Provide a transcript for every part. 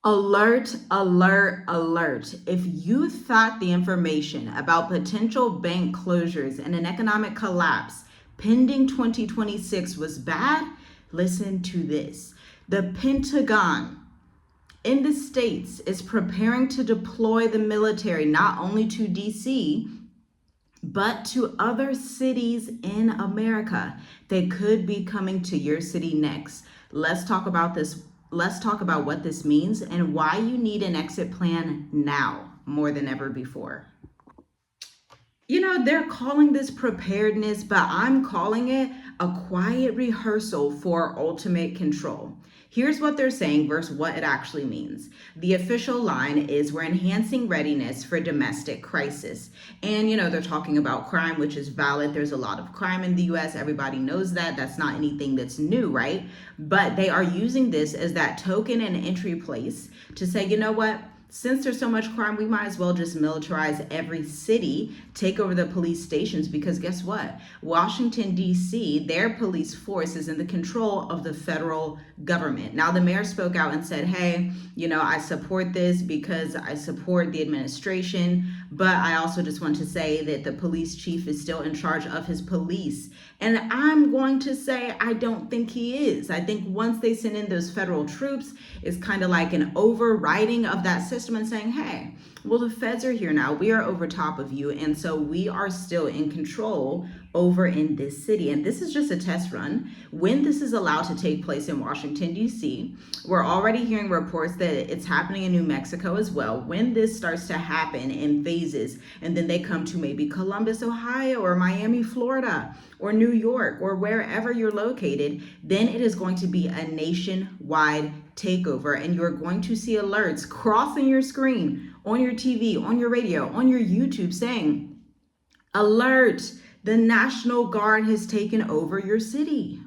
Alert, alert, alert. If you thought the information about potential bank closures and an economic collapse pending 2026 was bad, listen to this. The Pentagon in the States is preparing to deploy the military not only to DC, but to other cities in America. They could be coming to your city next. Let's talk about this. Let's talk about what this means and why you need an exit plan now more than ever before. They're calling this preparedness, but I'm calling it a quiet rehearsal for ultimate control. Here's what they're saying versus what it actually means. The official line is we're enhancing readiness for domestic crisis. And, they're talking about crime, which is valid. There's a lot of crime in the US. Everybody knows that. That's not anything that's new, right? But they are using this as that token and entry place to say, you know what? Since there's so much crime, we might as well just militarize every city, take over the police stations, because guess what? Washington, D.C., their police force is in the control of the federal government. Now, the mayor spoke out and said, hey, I support this because I support the administration, but I also just want to say that the police chief is still in charge of his police. And I'm going to say I don't think he is. I think once they send in those federal troops, it's kind of like an overriding of that system and saying, hey, well, the feds are here now. We are over top of you. And so we are still in control over in this city. And this is just a test run. When this is allowed to take place in Washington, D.C., we're already hearing reports that it's happening in New Mexico as well. When this starts to happen in phases, and then they come to maybe Columbus, Ohio, or Miami, Florida, or New York, or wherever you're located, then it is going to be a nationwide takeover. And you're going to see alerts crossing your screen, on your TV, on your radio, on your YouTube saying, alert, the National Guard has taken over your city.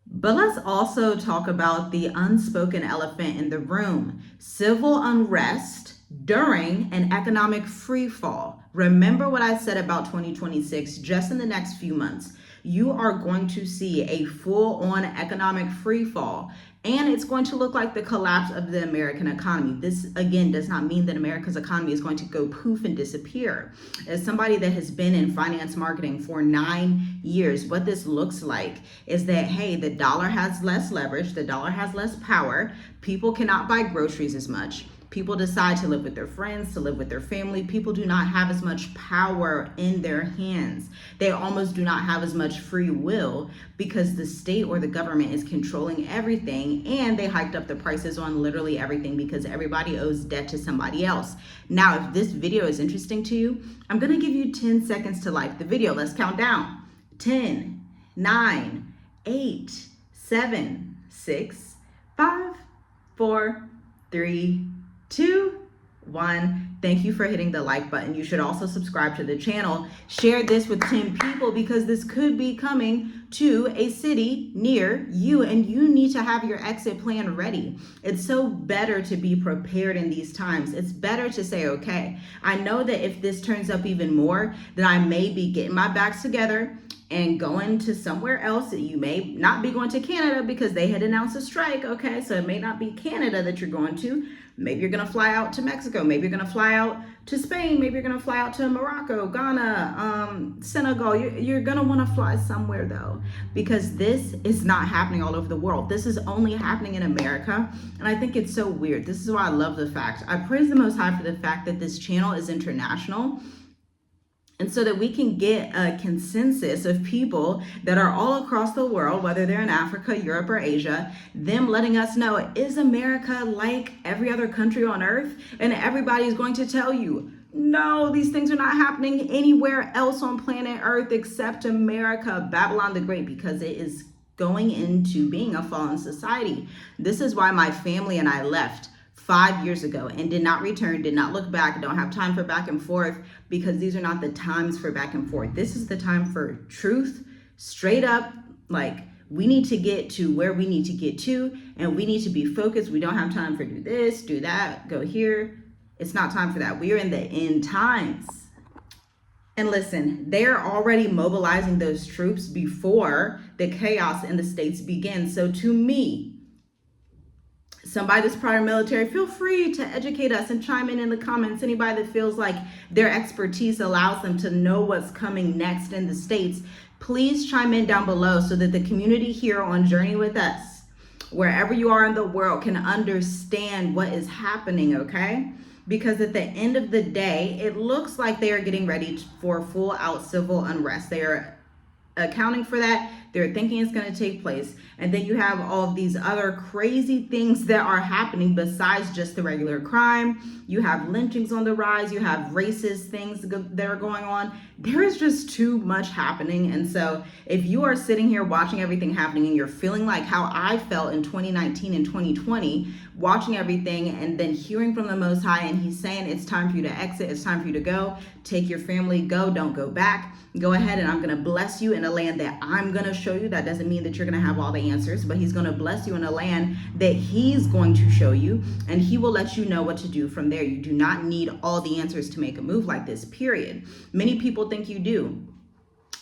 But let's also talk about the unspoken elephant in the room, civil unrest during an economic free fall. Remember what I said about 2026, just in the next few months, you are going to see a full-on economic free fall. And it's going to look like the collapse of the American economy. This, again, does not mean that America's economy is going to go poof and disappear. As somebody that has been in finance marketing for 9 years, what this looks like is that, hey, the dollar has less leverage, the dollar has less power, people cannot buy groceries as much. People decide to live with their friends, to live with their family. People do not have as much power in their hands. They almost do not have as much free will because the state or the government is controlling everything, and they hiked up the prices on literally everything because everybody owes debt to somebody else. Now, if this video is interesting to you, I'm going to give you 10 seconds to like the video. Let's count down. 10, 9, 8, 7, 6, 5, 4, 3, 2, 1. Thank you for hitting the like button. You should also subscribe to the channel. Share this with 10 people because this could be coming to a city near you, and you need to have your exit plan ready. It's so better to be prepared in these times. It's better to say, okay, I know that if this turns up even more, then I may be getting my bags together and going to somewhere else. You may not be going to Canada because they had announced a strike, okay? So it may not be Canada that you're going to. Maybe you're gonna fly out to Mexico. Maybe you're gonna fly out to Spain. Maybe you're gonna fly out to Morocco, Ghana, Senegal. You're gonna wanna fly somewhere though, because this is not happening all over the world. This is only happening in America. And I think it's so weird. This is why I love the fact. I praise the Most High for the fact that this channel is international. And so that we can get a consensus of people that are all across the world, whether they're in Africa, Europe, or Asia, them letting us know, is America like every other country on earth? And everybody's going to tell you, no, these things are not happening anywhere else on planet Earth except America, Babylon the Great, because it is going into being a fallen society. This is why my family and I left 5 years ago and did not return, did not look back, don't have time for back and forth, because these are not the times for back and forth. This is the time for truth, straight up, like we need to get to where we need to get to, and we need to be focused. We don't have time for do this, do that, go here. It's not time for that. We are in the end times. And listen, they're already mobilizing those troops before the chaos in the States begins. So to me, somebody that's prior military, feel free to educate us and chime in the comments. Anybody that feels like their expertise allows them to know what's coming next in the States, please chime in down below so that the community here on Journey with Us, wherever you are in the world, can understand what is happening, okay? Because at the end of the day, it looks like they are getting ready for full out civil unrest. They are accounting for that. They're thinking it's going to take place. And then you have all of these other crazy things that are happening besides just the regular crime. You have lynchings on the rise. You have racist things that are going on. There is just too much happening. And so if you are sitting here watching everything happening and you're feeling like how I felt in 2019 and 2020, watching everything and then hearing from the Most High, and he's saying it's time for you to exit, it's time for you to go, take your family, go, don't go back. Go ahead, and I'm going to bless you in a land that I'm going to show you. That doesn't mean that you're going to have all the answers, but he's going to bless you in a land that he's going to show you, and he will let you know what to do from there. You do not need all the answers to make a move like this, period. Many people think you do.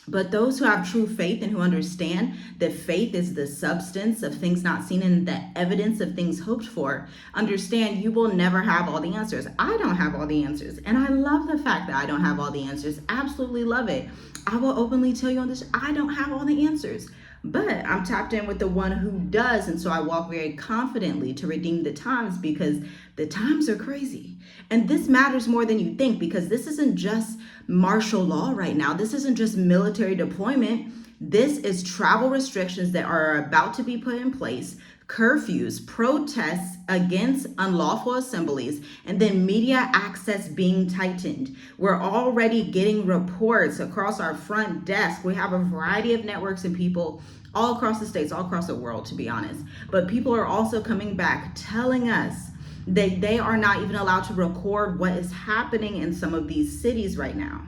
But those who have true faith and who understand that faith is the substance of things not seen and the evidence of things hoped for, understand you will never have all the answers. I don't have all the answers. And I love the fact that I don't have all the answers. Absolutely love it. I will openly tell you on this, I don't have all the answers. But I'm tapped in with the one who does. And so I walk very confidently to redeem the times, because the times are crazy. And this matters more than you think, because this isn't just martial law right now. This isn't just military deployment. This is travel restrictions that are about to be put in place, curfews, protests against unlawful assemblies, and then media access being tightened. We're already getting reports across our front desk. We have a variety of networks and people all across the states, all across the world, to be honest. But people are also coming back telling us that they are not even allowed to record what is happening in some of these cities right now.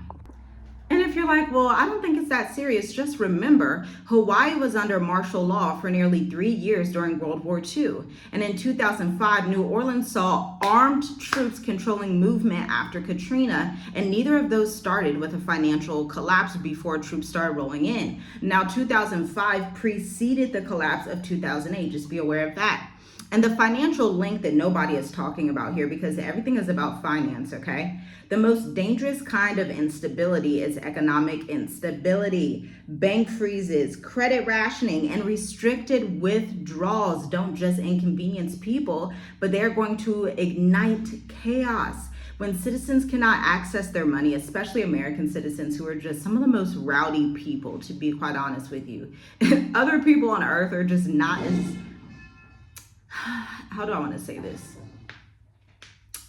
And if you're like, well, I don't think it's that serious, just remember, Hawaii was under martial law for nearly 3 years during World War II. And in 2005, New Orleans saw armed troops controlling movement after Katrina, and neither of those started with a financial collapse before troops started rolling in. Now, 2005 preceded the collapse of 2008, just be aware of that. And the financial link that nobody is talking about here, because everything is about finance, okay? The most dangerous kind of instability is economic instability. Bank freezes, credit rationing, and restricted withdrawals don't just inconvenience people, but they're going to ignite chaos. When citizens cannot access their money, especially American citizens who are just some of the most rowdy people, to be quite honest with you. Other people on earth are just not as... How do I want to say this?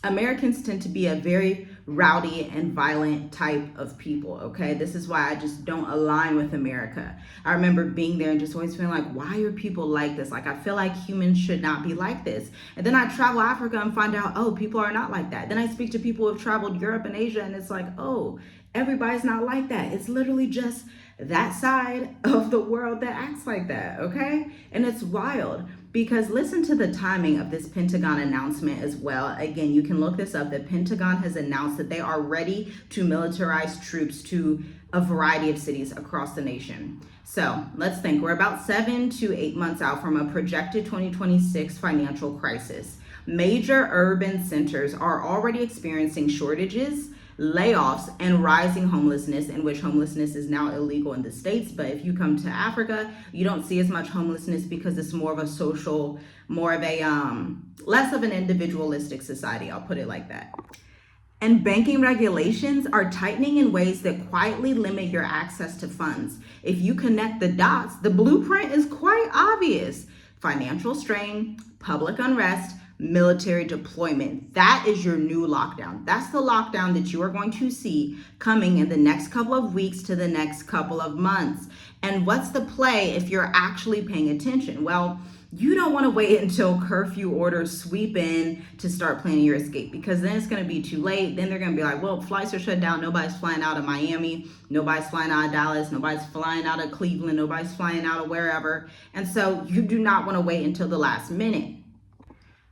Americans tend to be a very rowdy and violent type of people, okay? This is why I just don't align with America. I remember being there and just always feeling like, why are people like this? Like, I feel like humans should not be like this. And then I travel Africa and find out, oh, people are not like that. Then I speak to people who have traveled Europe and Asia, and it's like, oh, everybody's not like that. It's literally just that side of the world that acts like that, okay? And it's wild. Because listen to the timing of this Pentagon announcement as well. Again, you can look this up. The Pentagon has announced that they are ready to militarize troops to a variety of cities across the nation. So let's think. We're about 7 to 8 months out from a projected 2026 financial crisis. Major urban centers are already experiencing shortages, layoffs, and rising homelessness, in which homelessness is now illegal in the States. But if you come to Africa, you don't see as much homelessness because it's more of a social, more of a, less of an individualistic society. I'll put it like that. And banking regulations are tightening in ways that quietly limit your access to funds. If you connect the dots, the blueprint is quite obvious. Financial strain, public unrest, military deployment. That is your new lockdown. That's the lockdown that you are going to see coming in the next couple of weeks to the next couple of months. And what's the play if you're actually paying attention? Well, you don't want to wait until curfew orders sweep in to start planning your escape, because then it's going to be too late. Then they're going to be like, well, flights are shut down. Nobody's flying out of Miami. Nobody's flying out of Dallas. Nobody's flying out of Cleveland. Nobody's flying out of wherever. And so you do not want to wait until the last minute.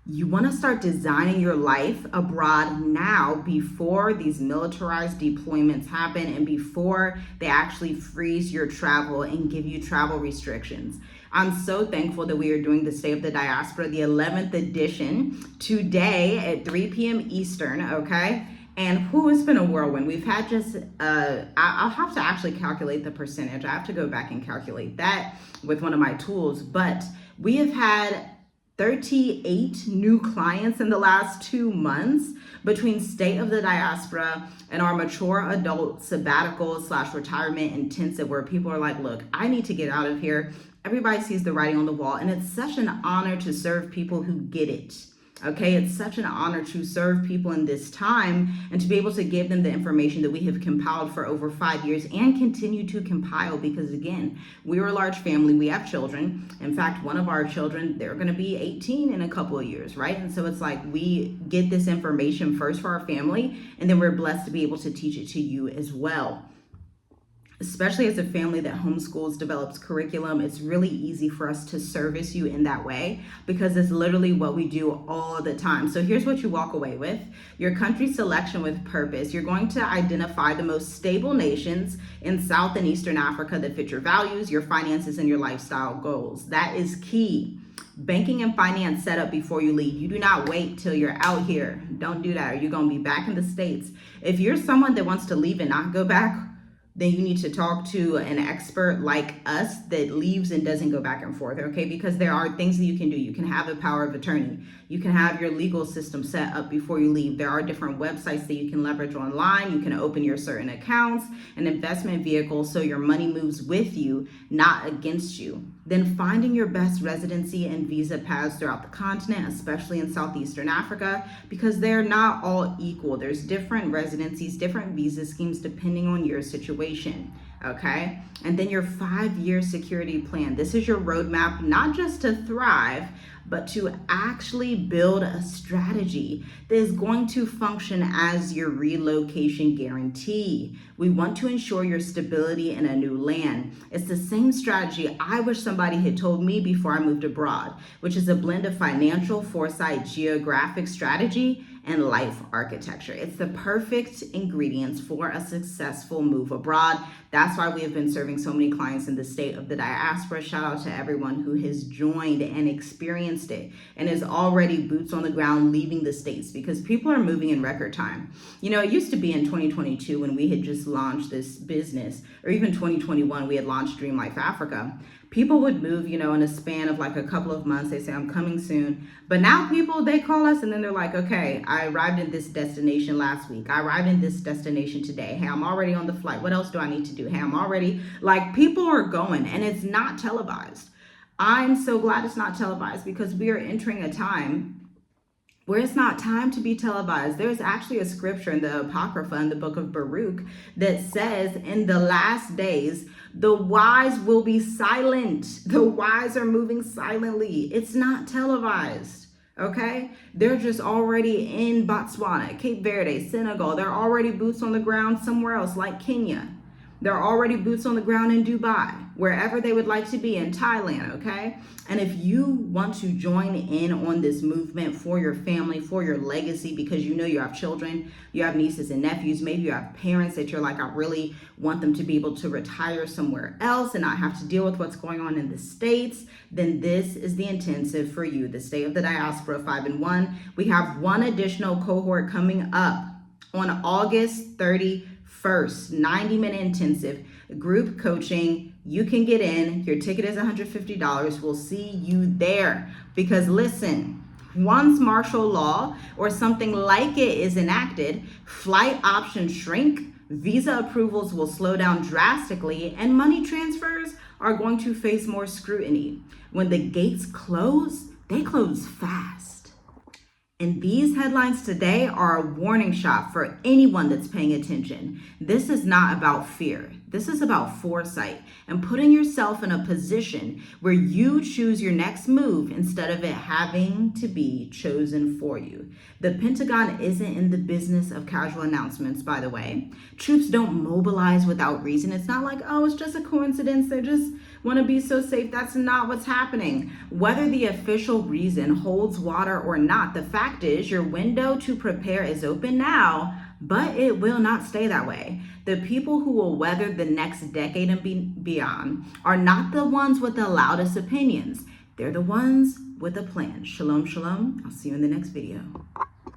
You want to start designing your life abroad now, before these militarized deployments happen and before they actually freeze your travel and give you travel restrictions. I'm so thankful that we are doing the State of the Diaspora, the 11th edition, today at 3 p.m. Eastern, okay? And it's been a whirlwind. We've had just, I'll have to actually calculate the percentage. I have to go back and calculate that with one of my tools. But we have had 38 new clients in the last 2 months between State of the Diaspora and our mature adult sabbatical / retirement intensive, where people are like, look, I need to get out of here. Everybody sees the writing on the wall, and it's such an honor to serve people who get it. Okay, it's such an honor to serve people in this time and to be able to give them the information that we have compiled for over 5 years and continue to compile, because again, we're a large family, we have children. In fact, one of our children, they're going to be 18 in a couple of years, right? And so it's like we get this information first for our family, and then we're blessed to be able to teach it to you as well. Especially as a family that homeschools, develops curriculum, it's really easy for us to service you in that way, because it's literally what we do all the time. So here's what you walk away with: your country selection with purpose. You're going to identify the most stable nations in South and Eastern Africa that fit your values, your finances, and your lifestyle goals. That is key. Banking and finance setup before you leave. You do not wait till you're out here. Don't do that, or you're going to be back in the States. If you're someone that wants to leave and not go back, then you need to talk to an expert like us that leaves and doesn't go back and forth, okay? Because there are things that you can do. You can have a power of attorney. You can have your legal system set up before you leave. There are different websites that you can leverage online. You can open your certain accounts and investment vehicles so your money moves with you, not against you. Then finding your best residency and visa paths throughout the continent, especially in Southeastern Africa, because they're not all equal. There's different residencies, different visa schemes depending on your situation, okay? And then your 5-year security plan. This is your roadmap, not just to thrive, but to actually build a strategy that is going to function as your relocation guarantee. We want to ensure your stability in a new land. It's the same strategy I wish somebody had told me before I moved abroad, which is a blend of financial foresight, geographic strategy, and life architecture. It's the perfect ingredients for a successful move abroad. That's why we have been serving so many clients in the State of the Diaspora. Shout out to everyone who has joined and experienced it and is already boots on the ground leaving the States, because people are moving in record time. You know, it used to be in 2022 when we had just launched this business, or even 2021, we had launched Dream Life Africa. People would move, you know, in a span of like a couple of months. They say, I'm coming soon. But now people, they call us and then they're like, okay, I arrived in this destination last week. I arrived in this destination today. Hey, I'm already on the flight. What else do I need to do? Hey, I'm already, like, people are going, and it's not televised. I'm so glad it's not televised, because we are entering a time where it's not time to be televised. There's actually a scripture in the Apocrypha in the book of Baruch that says, in the last days, the wise will be silent. The wise are moving silently. It's not televised, okay? They're just already in Botswana, Cape Verde, Senegal. They're already boots on the ground somewhere else like Kenya. They're already boots on the ground in Dubai, wherever they would like to be, in Thailand, okay? And if you want to join in on this movement for your family, for your legacy, because you know you have children, you have nieces and nephews, maybe you have parents that you're like, I really want them to be able to retire somewhere else and not have to deal with what's going on in the States, then this is the intensive for you, the State of the Diaspora 5-in-1. We have one additional cohort coming up on August 31st, 90-minute intensive group coaching. You can get in. Your ticket is $150. We'll see you there, because listen, once martial law or something like it is enacted, flight options shrink, visa approvals will slow down drastically, and money transfers are going to face more scrutiny. When the gates close, they close fast. And these headlines today are a warning shot for anyone that's paying attention. This is not about fear. This is about foresight and putting yourself in a position where you choose your next move instead of it having to be chosen for you. The Pentagon isn't in the business of casual announcements, by the way. Troops don't mobilize without reason. It's not like, oh, it's just a coincidence. They just want to be so safe. That's not what's happening. Whether the official reason holds water or not, the fact is your window to prepare is open now, But it will not stay that way. The people who will weather the next decade and beyond are not the ones with the loudest opinions. They're the ones with a plan. Shalom, shalom. I'll see you in the next video.